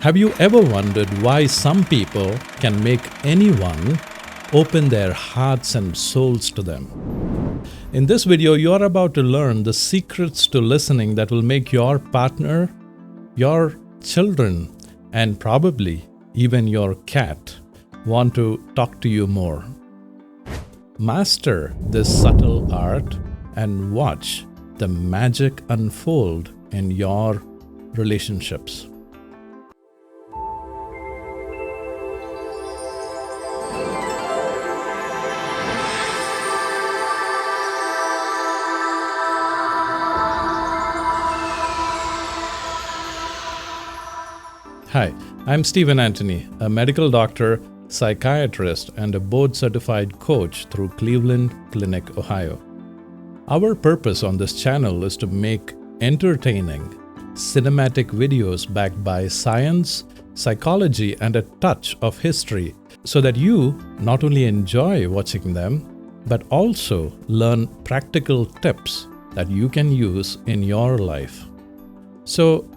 Have you ever wondered why some people can make anyone open their hearts and souls to them? In this video, you are about to learn the secrets to listening that will make your partner, your children, and probably even your cat want to talk to you more. Master this subtle art and watch the magic unfold in your relationships. Hi, I'm Stephen Antony, a medical doctor, psychiatrist, and a board-certified coach through Cleveland Clinic, Ohio. Our purpose on this channel is to make entertaining, cinematic videos backed by science, psychology, and a touch of history so that you not only enjoy watching them, but also learn practical tips that you can use in your life. So,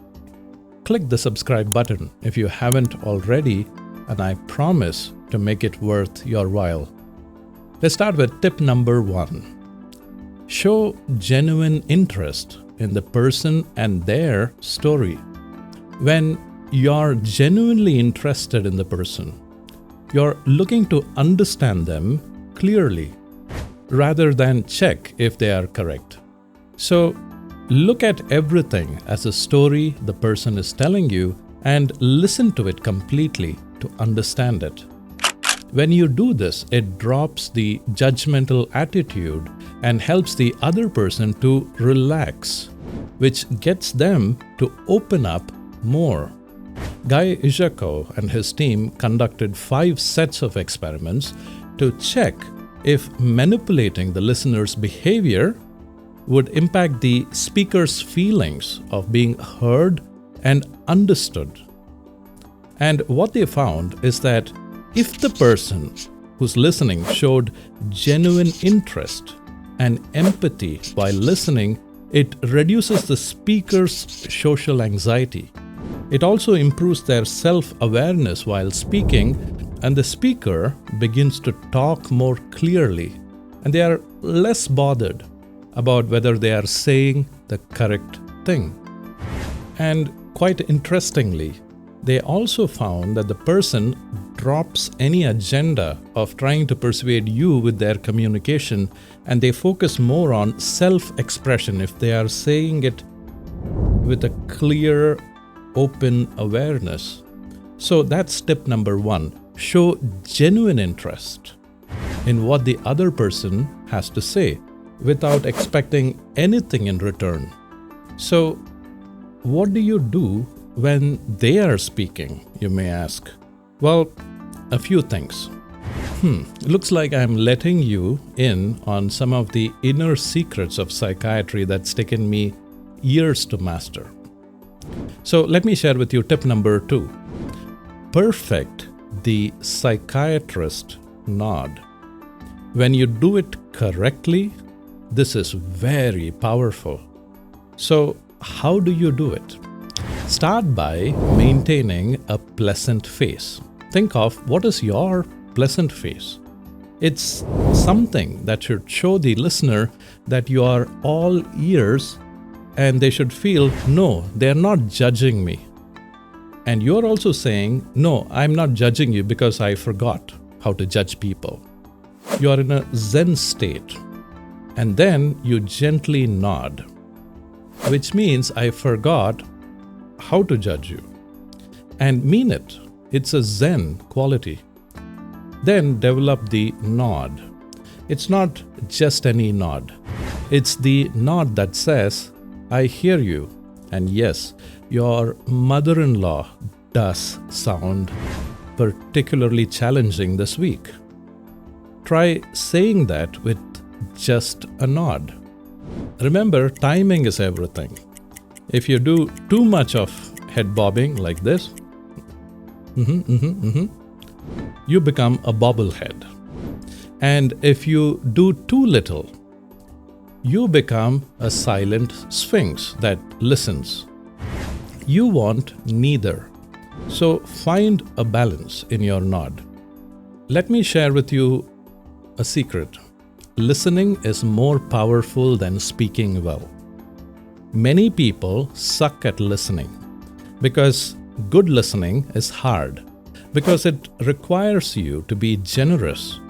click the subscribe button if you haven't already, and I promise to make it worth your while. Let's start with tip number 1. Show genuine interest in the person and their story. When you're genuinely interested in the person, you're looking to understand them clearly rather than check if they are correct. So, look at everything as a story the person is telling you and listen to it completely to understand it. When you do this, it drops the judgmental attitude and helps the other person to relax, which gets them to open up more. Guy Izhako and his team conducted 5 sets of experiments to check if manipulating the listener's behavior would impact the speaker's feelings of being heard and understood. And what they found is that if the person who's listening showed genuine interest and empathy while listening, it reduces the speaker's social anxiety. It also improves their self-awareness while speaking, and the speaker begins to talk more clearly, and they are less bothered about whether they are saying the correct thing. And quite interestingly, they also found that the person drops any agenda of trying to persuade you with their communication, and they focus more on self-expression if they are saying it with a clear, open awareness. So that's tip number 1. Show genuine interest in what the other person has to say without expecting anything in return. So, what do you do when they are speaking, you may ask? Well, a few things. Looks like I'm letting you in on some of the inner secrets of psychiatry that's taken me years to master. So, let me share with you tip number 2. Perfect the psychiatrist nod. When you do it correctly, this is very powerful. So, how do you do it? Start by maintaining a pleasant face. Think of what is your pleasant face. It's something that should show the listener that you are all ears, and they should feel, no, they're not judging me. And you're also saying, no, I'm not judging you because I forgot how to judge people. You are in a Zen state. And then you gently nod, which means I forgot how to judge you. And mean it. It's a Zen quality. Then develop the nod. It's not just any nod. It's the nod that says, I hear you. And yes, your mother-in-law does sound particularly challenging this week. Try saying that with just a nod. Remember, timing is everything. If you do too much of head bobbing like this, you become a bobblehead. And if you do too little, you become a silent sphinx that listens. You want neither. So find a balance in your nod. Let me share with you a secret. Listening is more powerful than speaking well. Many people suck at listening because good listening is hard, because it requires you to be generous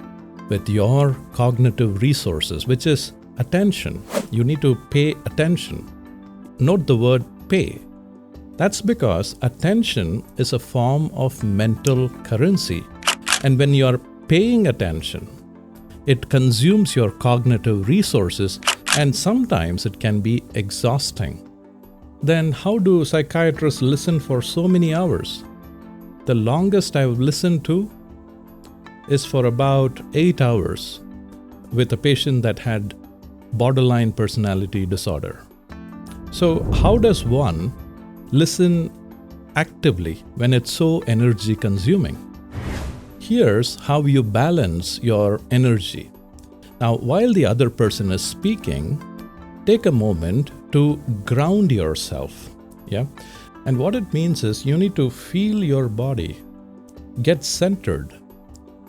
with your cognitive resources, which is attention. You need to pay attention. Note the word pay. That's because attention is a form of mental currency. And when you're paying attention, it consumes your cognitive resources, and sometimes it can be exhausting. Then how do psychiatrists listen for so many hours? The longest I've listened to is for about 8 hours with a patient that had borderline personality disorder. So how does one listen actively when it's so energy consuming? Here's how you balance your energy. Now, while the other person is speaking, take a moment to ground yourself. Yeah? And what it means is you need to feel your body, get centered,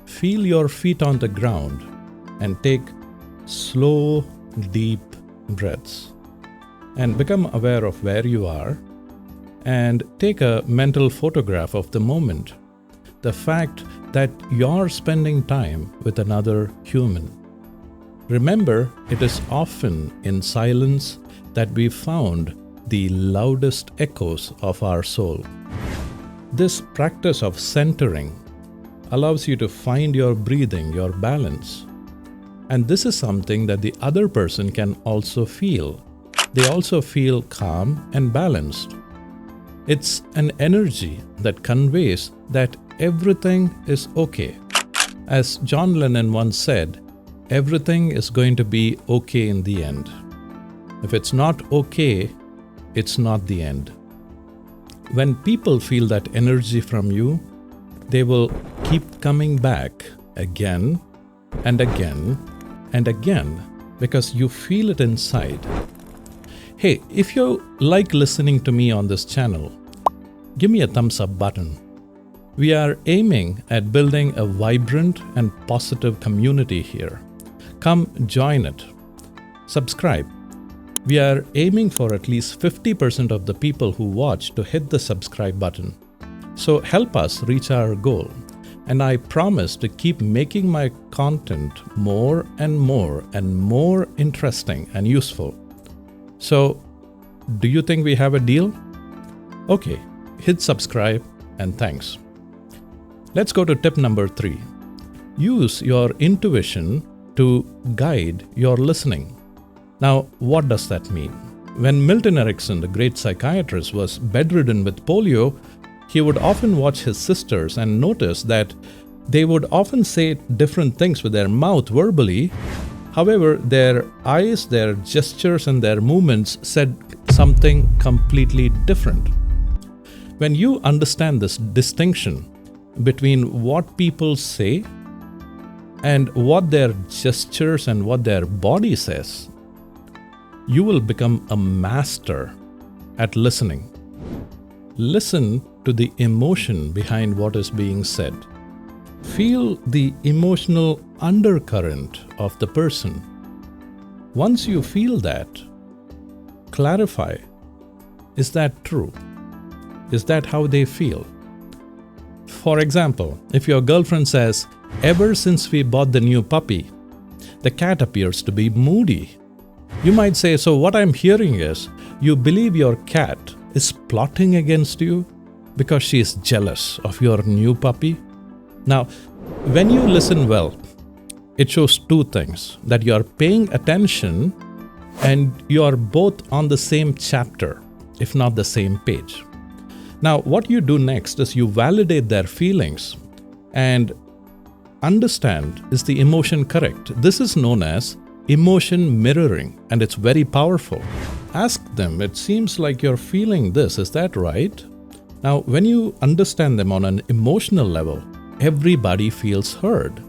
feel your feet on the ground, and take slow, deep breaths. And become aware of where you are, and take a mental photograph of the moment. The fact that you're spending time with another human. Remember, it is often in silence that we found the loudest echoes of our soul. This practice of centering allows you to find your breathing, your balance. And this is something that the other person can also feel. They also feel calm and balanced. It's an energy that conveys that everything is okay. As John Lennon once said, everything is going to be okay in the end. If it's not okay, it's not the end. When people feel that energy from you, they will keep coming back again and again and again because you feel it inside. Hey, if you like listening to me on this channel, give me a thumbs up button. We are aiming at building a vibrant and positive community here. Come join it. Subscribe. We are aiming for at least 50% of the people who watch to hit the subscribe button. So help us reach our goal. And I promise to keep making my content more and more interesting and useful. So, do you think we have a deal? Okay, hit subscribe and thanks. Let's go to tip number 3. Use your intuition to guide your listening. Now, what does that mean? When Milton Erickson, the great psychiatrist, was bedridden with polio, he would often watch his sisters and notice that they would often say different things with their mouth verbally. However, their eyes, their gestures, and their movements said something completely different. When you understand this distinction between what people say and what their gestures and what their body says, you will become a master at listening. Listen to the emotion behind what is being said. Feel the emotional undercurrent of the person. Once you feel that, clarify. Is that true? Is that how they feel? For example, if your girlfriend says, "Ever since we bought the new puppy, the cat appears to be moody," you might say, "So what I'm hearing is, you believe your cat is plotting against you because she is jealous of your new puppy?" Now, when you listen well, it shows two things: that you are paying attention and you are both on the same chapter, if not the same page. Now, what you do next is you validate their feelings and understand, is the emotion correct? This is known as emotion mirroring, and it's very powerful. Ask them, "It seems like you're feeling this, is that right?" Now, when you understand them on an emotional level, everybody feels heard.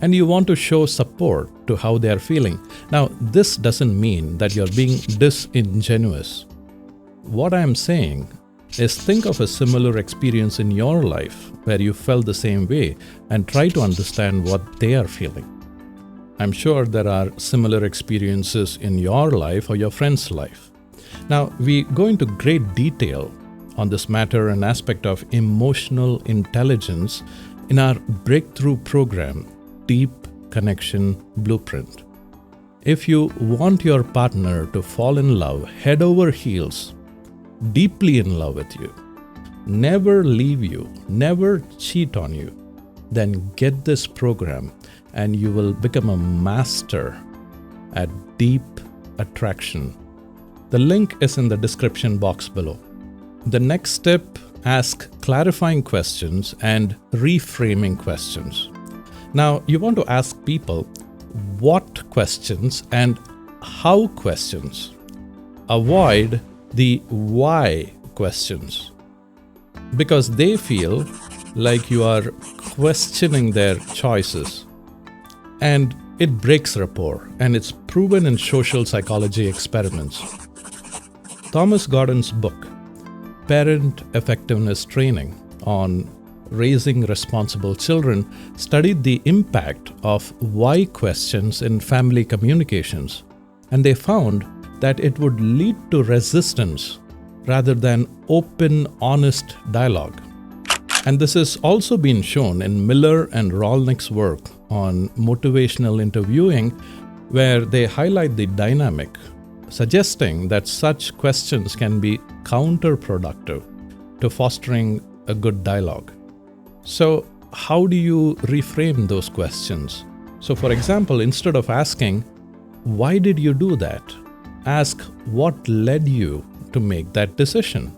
And you want to show support to how they are feeling. Now, this doesn't mean that you're being disingenuous. What I'm saying is think of a similar experience in your life where you felt the same way and try to understand what they are feeling. I'm sure there are similar experiences in your life or your friend's life. Now, we go into great detail on this matter and aspect of emotional intelligence in our breakthrough program, Deep Connection Blueprint. If you want your partner to fall in love head over heels, deeply in love with you, never leave you, never cheat on you, then get this program and you will become a master at deep attraction. The link is in the description box below. The next step, ask clarifying questions and reframing questions. Now, you want to ask people what questions and how questions. Avoid the why questions because they feel like you are questioning their choices, and it breaks rapport, and it's proven in social psychology experiments. Thomas Gordon's book, Parent Effectiveness Training on Raising Responsible Children, studied the impact of why questions in family communications, and they found that it would lead to resistance rather than open, honest dialogue. And this has also been shown in Miller and Rolnick's work on motivational interviewing, where they highlight the dynamic, suggesting that such questions can be counterproductive to fostering a good dialogue. So, how do you reframe those questions? So, for example, instead of asking, "Why did you do that?" ask, "What led you to make that decision?"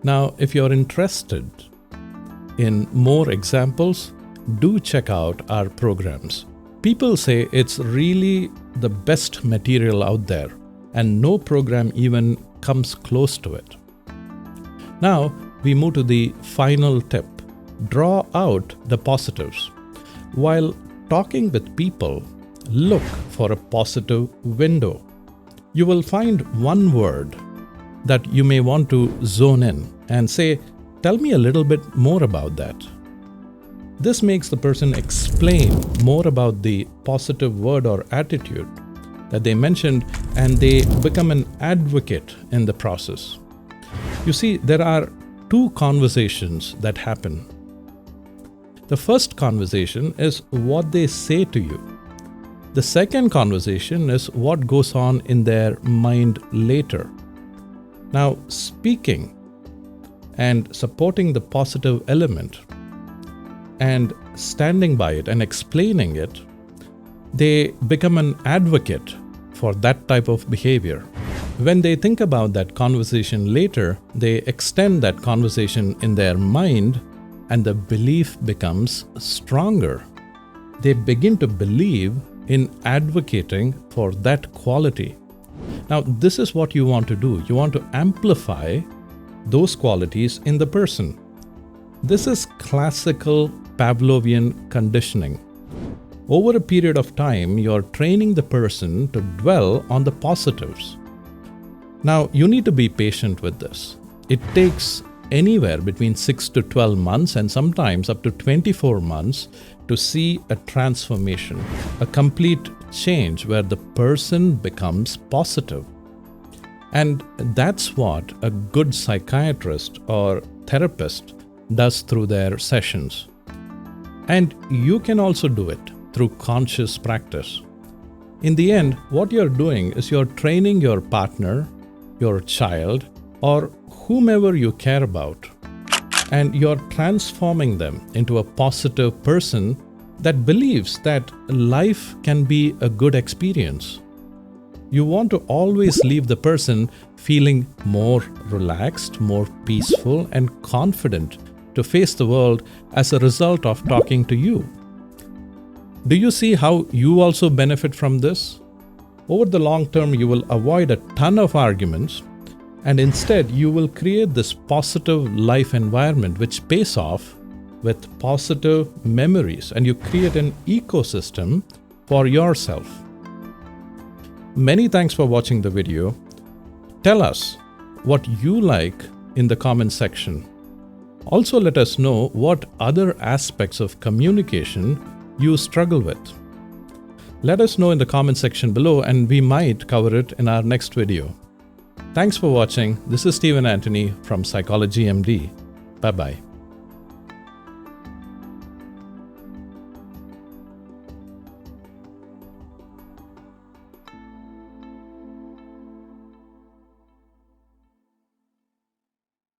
Now, if you're interested in more examples, do check out our programs. People say it's really the best material out there, and no program even comes close to it. Now, we move to the final tip. Draw out the positives. While talking with people, look for a positive window. You will find one word that you may want to zone in and say, "Tell me a little bit more about that." This makes the person explain more about the positive word or attitude that they mentioned, and they become an advocate in the process. You see, there are two conversations that happen. The first conversation is what they say to you. The second conversation is what goes on in their mind later. Now, speaking and supporting the positive element and standing by it and explaining it, they become an advocate for that type of behavior. When they think about that conversation later, they extend that conversation in their mind, and the belief becomes stronger. They begin to believe in advocating for that quality. Now, this is what you want to do. You want to amplify those qualities in the person. This is classical Pavlovian conditioning. Over a period of time, you're training the person to dwell on the positives. Now, you need to be patient with this. It takes anywhere between 6 to 12 months and sometimes up to 24 months to see a transformation, a complete change where the person becomes positive. And that's what a good psychiatrist or therapist does through their sessions. And you can also do it through conscious practice. In the end, what you're doing is you're training your partner, your child, or whomever you care about, and you're transforming them into a positive person that believes that life can be a good experience. You want to always leave the person feeling more relaxed, more peaceful, and confident to face the world as a result of talking to you. Do you see how you also benefit from this? Over the long term, you will avoid a ton of arguments, and instead you will create this positive life environment which pays off with positive memories, and you create an ecosystem for yourself. Many thanks for watching the video. Tell us what you like in the comment section. Also, let us know what other aspects of communication you struggle with. Let us know in the comment section below, and we might cover it in our next video. Thanks for watching. This is Stephen Antony from Psychology MD. Bye-bye.